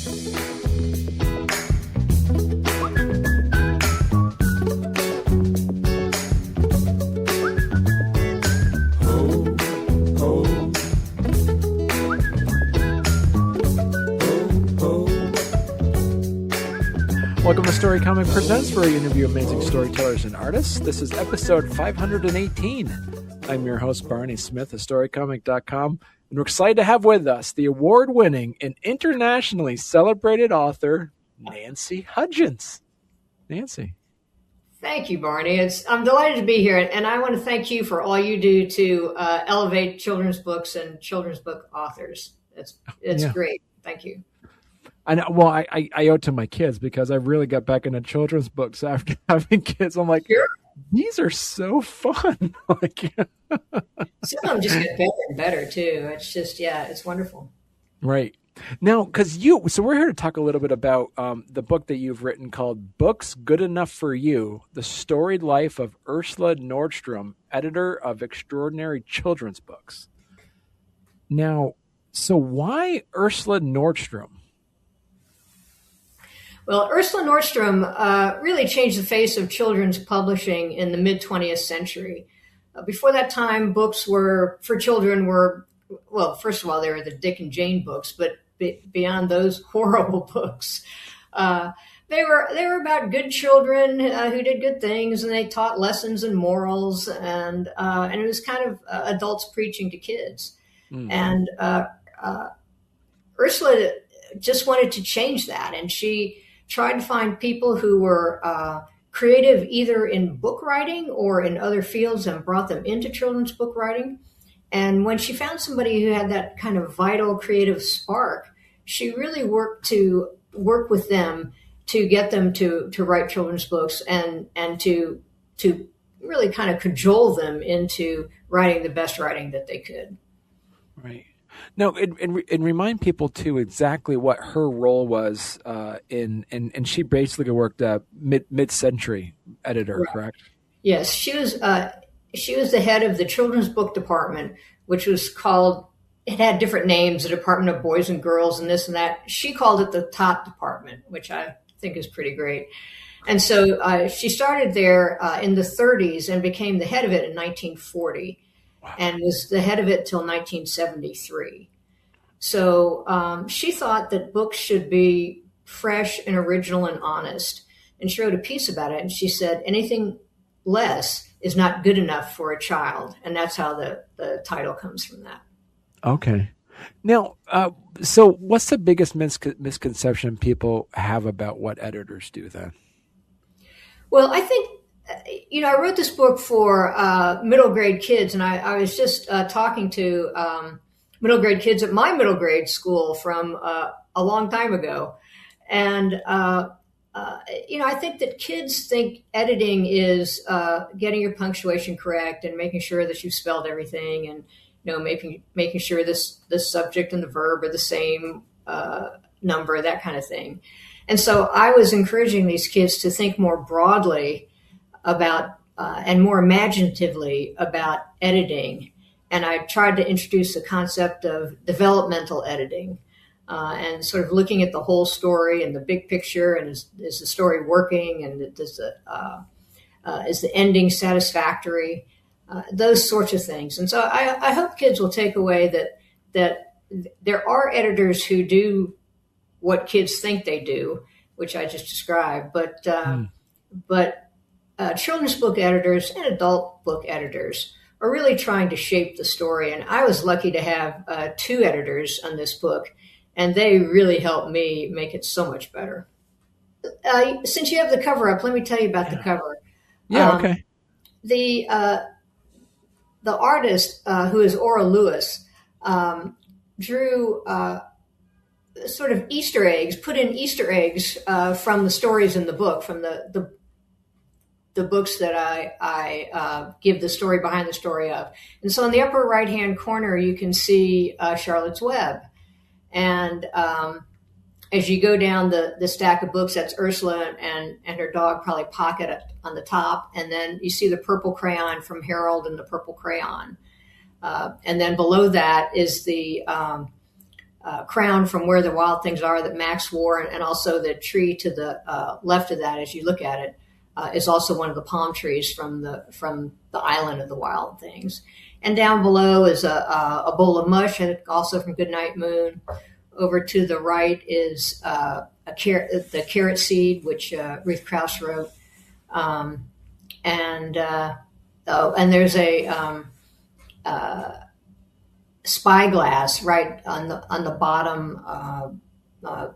Welcome to Storycomic Presents, where we interview amazing storytellers and artists. This is episode 518. I'm your host, Barney Smith of Storycomic.com, and we're excited to have with us the award-winning and internationally celebrated author, Nancy Hudgins. Nancy. Thank you, Barney. I'm delighted to be here, and I want to thank you for all you do to elevate children's books and children's book authors. It's great. Thank you. I know. Well, I owe it to my kids because I really got back into children's books after having kids. I'm like, sure. These are so fun. Some of them just get better and better too. It's just, it's wonderful. Right. Now, so we're here to talk a little bit about the book that you've written called Books Good Enough for You, The Storied Life of Ursula Nordstrom, editor of extraordinary children's books. Now, so why Ursula Nordstrom? Well, Ursula Nordstrom really changed the face of children's publishing in the mid-20th century. Before that time, books for children were, well, first of all, they were the Dick and Jane books, but beyond those horrible books, they were about good children who did good things, and they taught lessons and morals, and it was kind of adults preaching to kids. And Ursula just wanted to change that, and she tried to find people who were creative either in book writing or in other fields and brought them into children's book writing. And when she found somebody who had that kind of vital creative spark, she really worked with them to get them to write children's books and to really kind of cajole them into writing the best writing that they could. Right. No, and remind people too exactly what her role was and she basically worked mid-century editor, right. Correct? Yes, she was the head of the children's book department, which was called, it had different names, the Department of Boys and Girls and this and that. She called it the top department, which I think is pretty great. And so she started there in the 30s and became the head of it in 1940. Wow. And was the head of it till 1973. So she thought that books should be fresh and original and honest. And she wrote a piece about it. And she said, anything less is not good enough for a child. And that's how the title comes from that. Okay. Now, so what's the biggest misconception people have about what editors do then? Well, I think, I wrote this book for middle grade kids, and I was just talking to middle grade kids at my middle grade school from a long time ago. And, I think that kids think editing is getting your punctuation correct and making sure that you've spelled everything and, making sure this subject and the verb are the same number, that kind of thing. And so I was encouraging these kids to think more broadly about and more imaginatively about editing. And I tried to introduce the concept of developmental editing and sort of looking at the whole story and the big picture, and is the story working, and is the ending satisfactory, those sorts of things. And so I hope kids will take away that there are editors who do what kids think they do, which I just described, but children's book editors and adult book editors are really trying to shape the story. And I was lucky to have two editors on this book, and they really helped me make it so much better. Since you have the cover up, let me tell you about the cover. Yeah, okay. The artist, who is Ora Lewis, drew sort of Easter eggs, put in Easter eggs from the stories in the book, from the books that I give the story behind the story of. And so in the upper right-hand corner, you can see Charlotte's Web. And as you go down the stack of books, that's Ursula and her dog, probably Pocket, on the top. And then you see the purple crayon from Harold and the purple crayon. And then below that is the crown from Where the Wild Things Are that Max wore, and also the tree to the left of that, as you look at it, is also one of the palm trees from the Island of the Wild Things. And down below is a bowl of mush, and also from Goodnight Moon. Over to the right is the carrot seed, which Ruth Krauss wrote. And there's a spyglass right on the bottom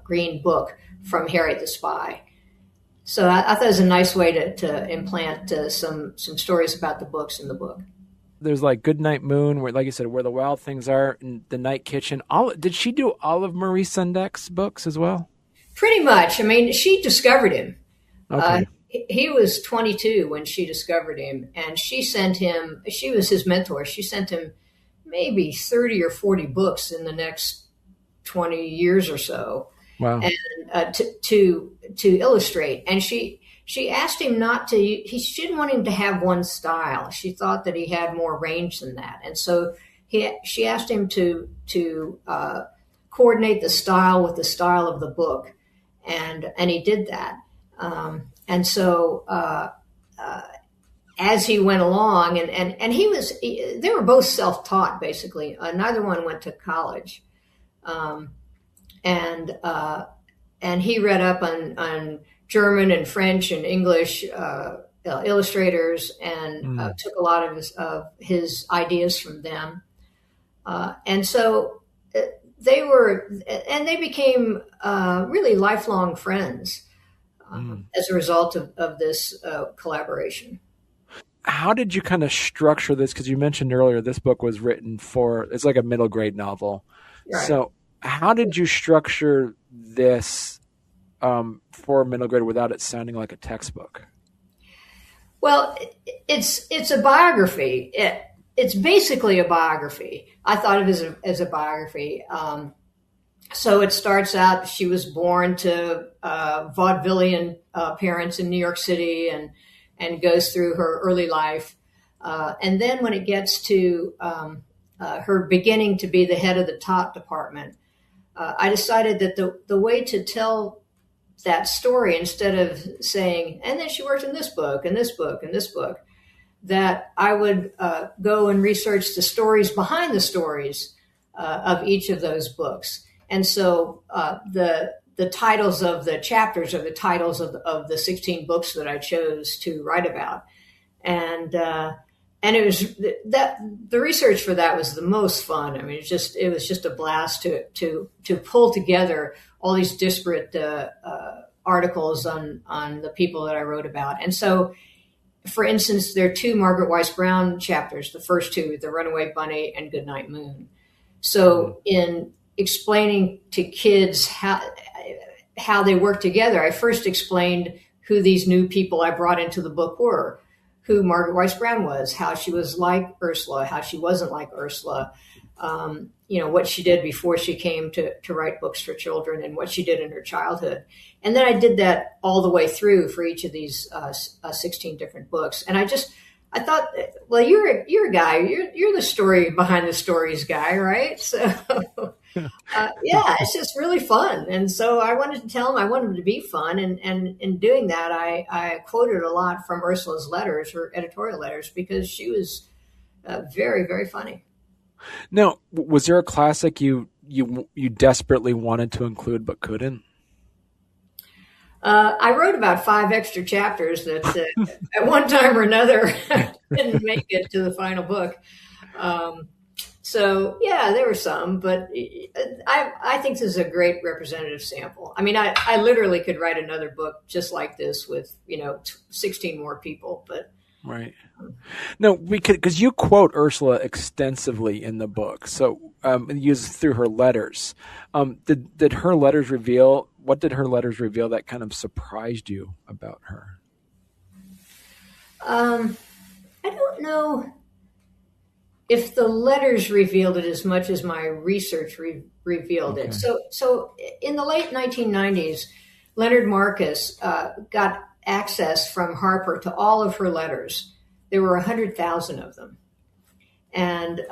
green book from Harriet the Spy. So I thought it was a nice way to implant some stories about the books in the book. There's like Goodnight Moon, where, like you said, Where the Wild Things Are, and The Night Kitchen. Did she do all of Marie Sendek's books as well? Pretty much. I mean, she discovered him. Okay. He was 22 when she discovered him, and she was his mentor. She sent him maybe 30 or 40 books in the next 20 years or so. Wow. And to illustrate. And she asked him she didn't want him to have one style. She thought that he had more range than that. And so she asked him to coordinate the style with the style of the book. And he did that. And so as he went along, and they were both self-taught, basically. Neither one went to college. And he read up on German and French and English illustrators, and took a lot of his ideas from them. And so they became really lifelong friends as a result of this collaboration. How did you kind of structure this? Because you mentioned earlier this book was written it's like a middle grade novel. Right. So how did you structure this for middle grade without it sounding like a textbook? Well, it's a biography. It's basically a biography. I thought of it as a biography. So it starts out, she was born to vaudevillian parents in New York City, and goes through her early life. And then when it gets to her beginning to be the head of the top department, I decided that the way to tell that story, instead of saying, and then she worked in this book and this book and this book, that I would go and research the stories behind the stories of each of those books. And so the titles of the chapters are the titles of the 16 books that I chose to write about. And it was that the research for that was the most fun. I mean, it was just a blast to pull together all these disparate articles on the people that I wrote about. And so, for instance, there are 2 Margaret Weiss Brown chapters, the first 2, The Runaway Bunny and Goodnight Moon. So in explaining to kids how they work together, I first explained who these new people I brought into the book were, who Margaret Weiss Brown was, how she was like Ursula, how she wasn't like Ursula, what she did before she came to write books for children, and what she did in her childhood. And then I did that all the way through for each of these 16 different books. And I thought, well, you're a guy, you're the story behind the stories guy, right? So it's just really fun. And so I wanted to tell him, I wanted it to be fun. And in doing that, I quoted a lot from Ursula's letters, her editorial letters, because she was very, very funny. Now, was there a classic you desperately wanted to include but couldn't? I wrote about 5 extra chapters that at one time or another didn't make it to the final book. So there were some, but I think this is a great representative sample. I mean, I literally could write another book just like this with 16 more people, but. Right. No, because you quote Ursula extensively in the book, so used through her letters. Did her letters reveal? What did her letters reveal that kind of surprised you about her? I don't know if the letters revealed it as much as my research revealed it. So in the late 1990s, Leonard Marcus got access from Harper to all of her letters. There were 100,000 of them. And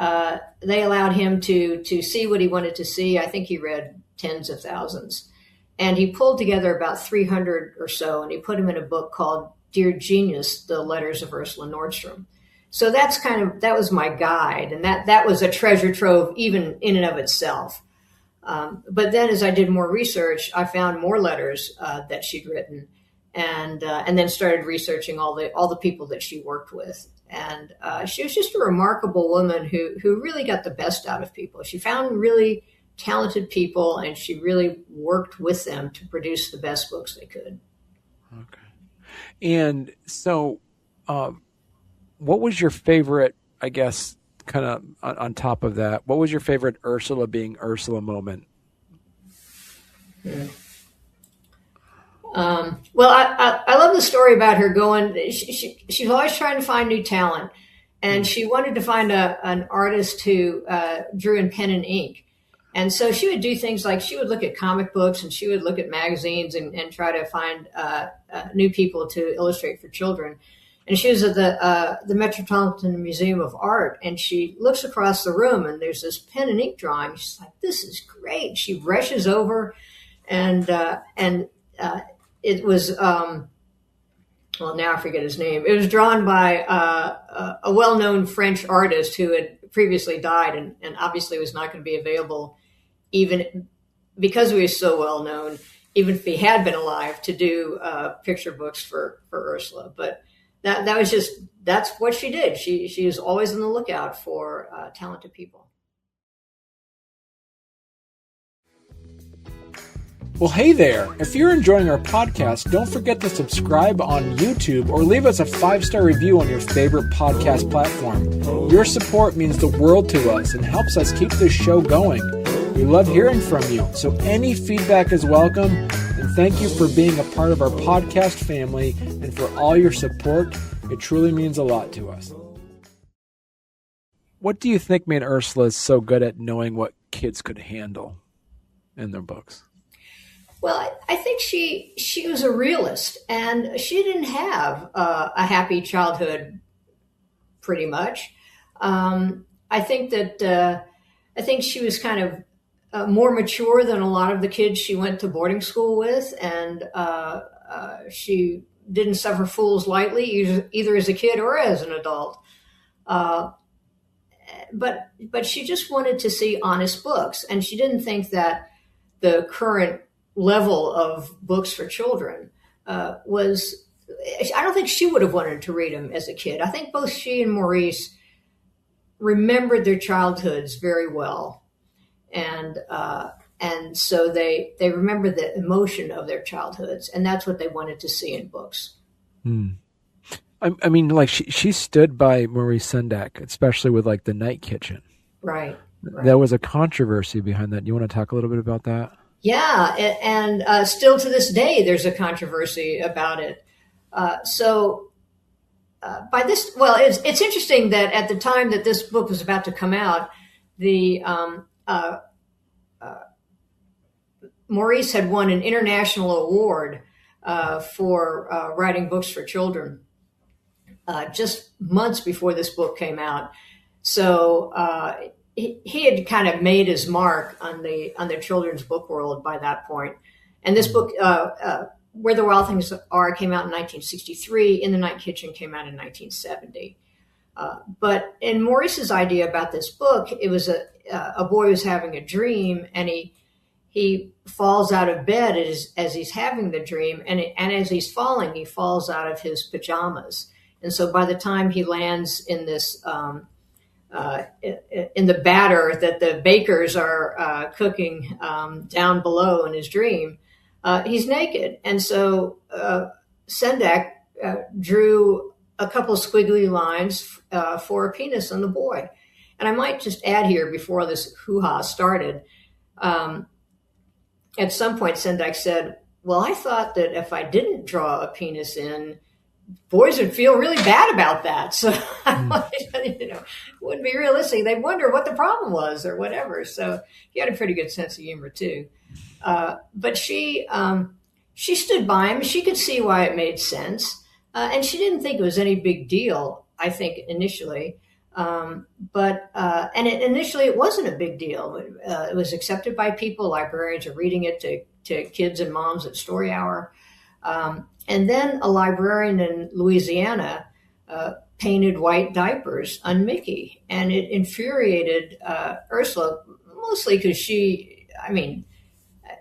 they allowed him to see what he wanted to see. I think he read tens of thousands. And he pulled together about 300 or so, and he put them in a book called Dear Genius, The Letters of Ursula Nordstrom. So that was my guide. And that was a treasure trove even in and of itself. But then as I did more research, I found more letters that she'd written, and then started researching all the people that she worked with. And she was just a remarkable woman who really got the best out of people. She found really talented people, and she really worked with them to produce the best books they could. Okay. And so what was your favorite, I guess, kind of on top of that, what was your favorite Ursula being Ursula moment? Yeah. Well, I love the story about her going. She's always trying to find new talent, and she wanted to find an artist who drew in pen and ink. And so she would do things like she would look at comic books and she would look at magazines and try to find new people to illustrate for children. And she was at the Metropolitan Museum of Art, and she looks across the room and there's this pen and ink drawing. She's like, "This is great." She rushes over, and it was, well, now I forget his name. It was drawn by a well-known French artist who had previously died and obviously was not going to be available, even because he was so well-known, even if he had been alive, to do picture books for Ursula. But that's what she did. She was always on the lookout for talented people. Well, hey there. If you're enjoying our podcast, don't forget to subscribe on YouTube or leave us a 5-star review on your favorite podcast platform. Your support means the world to us and helps us keep this show going. We love hearing from you, so any feedback is welcome. And thank you for being a part of our podcast family and for all your support. It truly means a lot to us. What do you think made Ursula so good at knowing what kids could handle in their books? Well, I think she was a realist, and she didn't have a happy childhood, pretty much. I think she was kind of more mature than a lot of the kids she went to boarding school with, and she didn't suffer fools lightly, either as a kid or as an adult. But she just wanted to see honest books, and she didn't think that the current level of books for children I don't think she would have wanted to read them as a kid. I think both she and Maurice remembered their childhoods very well. And so they remember the emotion of their childhoods, and that's what they wanted to see in books. I mean, like she stood by Maurice Sendak, especially with like the Night Kitchen. Right. There was a controversy behind that. You want to talk a little bit about that? Yeah, and still to this day, there's a controversy about it. It's interesting that at the time that this book was about to come out, Maurice had won an international award for writing books for children just months before this book came out. So he had kind of made his mark on the children's book world by that point. And this book, Where the Wild Things Are, came out in 1963. In the Night Kitchen came out in 1970. But in Maurice's idea about this book, it was a boy who's having a dream, and he falls out of bed as he's having the dream, and as he's falling, he falls out of his pajamas. And so by the time he lands in this in the batter that the bakers are cooking down below in his dream, he's naked. And so Sendak drew a couple squiggly lines for a penis on the boy. And I might just add here before this hoo-ha started, at some point Sendak said, "Well, I thought that if I didn't draw a penis in, boys would feel really bad about that. So, it wouldn't be realistic. They'd wonder what the problem was or whatever." So he had a pretty good sense of humor too. But she stood by him. She could see why it made sense. And she didn't think it was any big deal, I think, initially. Initially it wasn't a big deal. It was accepted by people. Librarians are reading it to kids and moms at Story Hour. And then a librarian in Louisiana painted white diapers on Mickey, and it infuriated Ursula, mostly because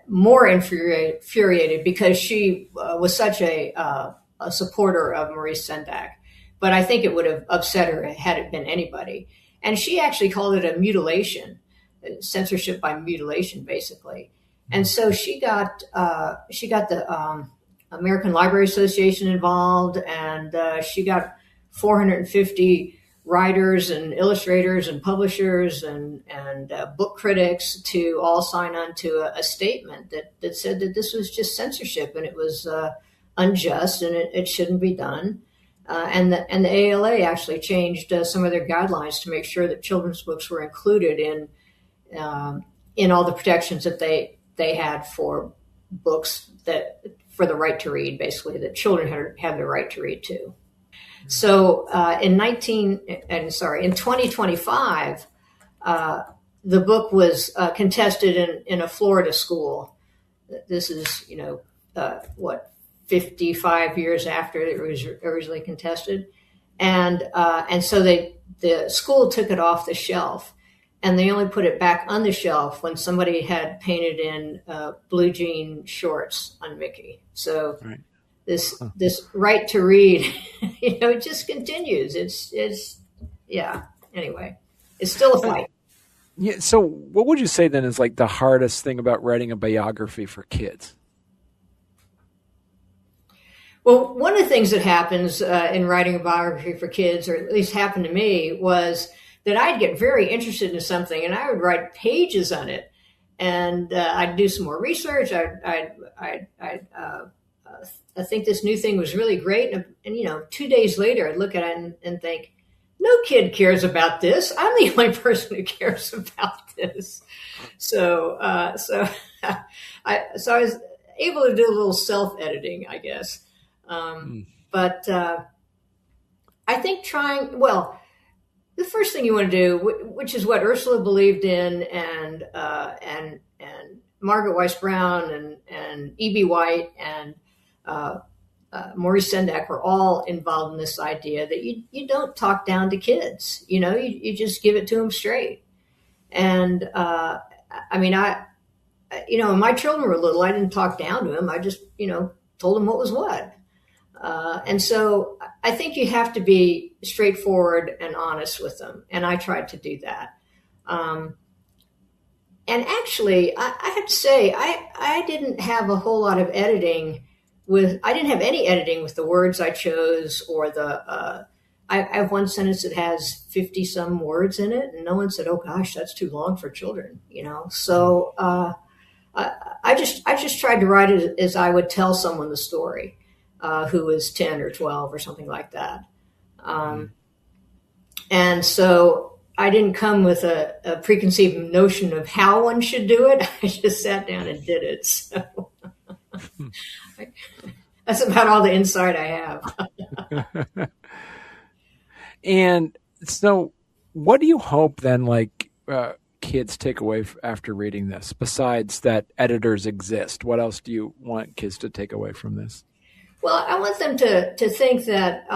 more infuriated because she was such a supporter of Maurice Sendak. But I think it would have upset her had it been anybody. And she actually called it a mutilation, censorship by mutilation, basically. And so she got the American Library Association involved, and she got 450 writers and illustrators and publishers and book critics to all sign on to a statement that said that this was just censorship and it was unjust and it shouldn't be done. And the ALA actually changed some of their guidelines to make sure that children's books were included in all the protections that they had for books for the right to read, basically, that children have the right to read too. So in 2025, the book was contested in a Florida school. This is 55 years after it was originally contested, and so the school took it off the shelf, and they only put it back on the shelf when somebody had painted in blue jean shorts on Mickey. So right. This right to read, it just continues. Anyway, it's still a fight. Yeah. So what would you say then is like the hardest thing about writing a biography for kids? Well, one of the things that happens in writing a biography for kids, or at least happened to me, was that I'd get very interested in something and I would write pages on it, and I'd do some more research. I think this new thing was really great, and 2 days later, I'd look at it and think, no kid cares about this. I'm the only person who cares about this. So I was able to do a little self-editing, I guess. But I think the first thing you want to do, which is what Ursula believed in, and Margaret Weiss Brown and E.B. White and Maurice Sendak were all involved in this idea that you don't talk down to kids. You just give it to them straight. And when my children were little, I didn't talk down to them. I just told them what was what. And so I think you have to be straightforward and honest with them. And I tried to do that. And actually, I have to say, I didn't have a whole lot of editing I didn't have any editing with the words I chose, or I have one sentence that has 50 some words in it, and no one said, "Oh gosh, that's too long for children," So I just tried to write it as I would tell someone the story. Who was 10 or 12 or something like that. And so I didn't come with a preconceived notion of how one should do it. I just sat down and did it. So that's about all the insight I have. And so what do you hope then, kids take away after reading this, besides that editors exist? What else do you want kids to take away from this? Well, I want them to think that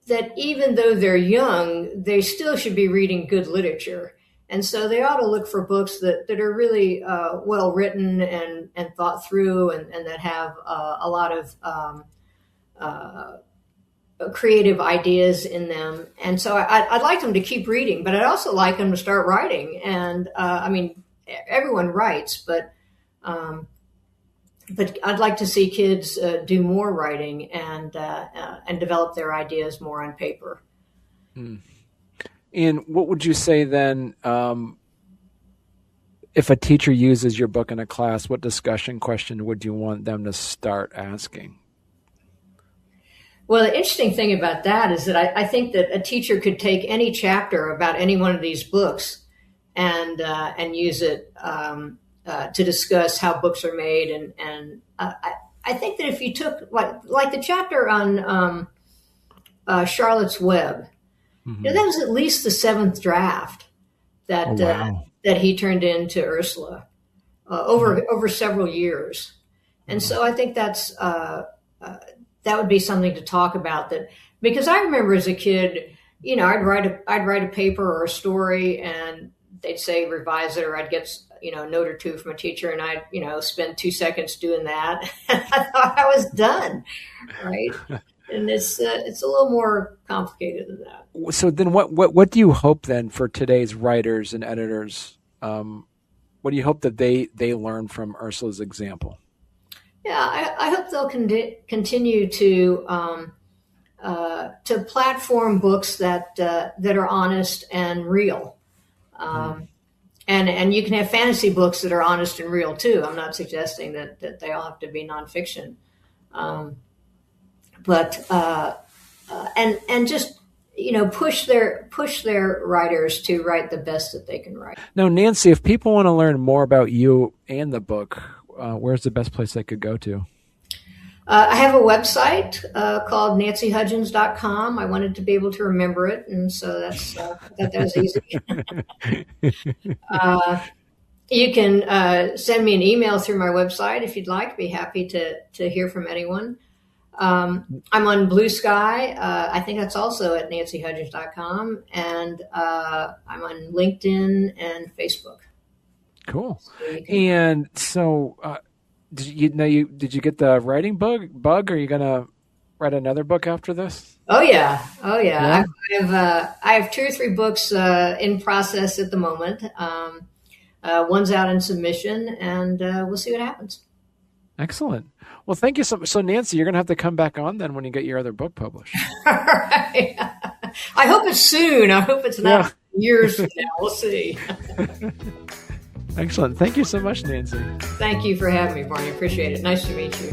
that even though they're young, they still should be reading good literature. And so they ought to look for books that are really well written and thought through, and that have a lot of creative ideas in them. And so I'd like them to keep reading, but I'd also like them to start writing. And everyone writes, but I'd like to see kids do more writing and develop their ideas more on paper. And what would you say then, if a teacher uses your book in a class, what discussion question would you want them to start asking? Well, the interesting thing about that is that I think that a teacher could take any chapter about any one of these books and use it to discuss how books are made. And I think that if you took like the chapter on Charlotte's Web, That was at least the 7th draft that that he turned into Ursula over several years. And so I think that's that would be something to talk about. That because I remember as a kid, I'd write a paper or a story, and they'd say revise it, or I'd get a note or two from a teacher, and I'd spend 2 seconds doing that. And I thought I was done, right? And it's a little more complicated than that. So then, what do you hope then for today's writers and editors? What do you hope that they learn from Ursula's example? Yeah, I hope they'll continue to platform books that are honest and real. And you can have fantasy books that are honest and real too. I'm not suggesting that they all have to be nonfiction, but just push their writers to write the best that they can write. Now, Nancy, if people want to learn more about you and the book, where's the best place they could go to? I have a website called nancyhudgins.com. I wanted to be able to remember it, and so that was easy. You can send me an email through my website if you'd like. Be happy to hear from anyone. I'm on Blue Sky. I think that's also at nancyhudgins.com, and I'm on LinkedIn and Facebook. Cool. And so, did you get the writing bug? Are you gonna write another book after this? Oh yeah. I have 2 or 3 books in process at the moment. One's out in submission, and we'll see what happens. Excellent. Well, thank you so Nancy, you're going to have to come back on then when you get your other book published. All right. I hope it's soon. I hope it's not years from now. We'll see. Excellent. Thank you so much, Nancy. Thank you for having me, Barney. Appreciate it. Nice to meet you.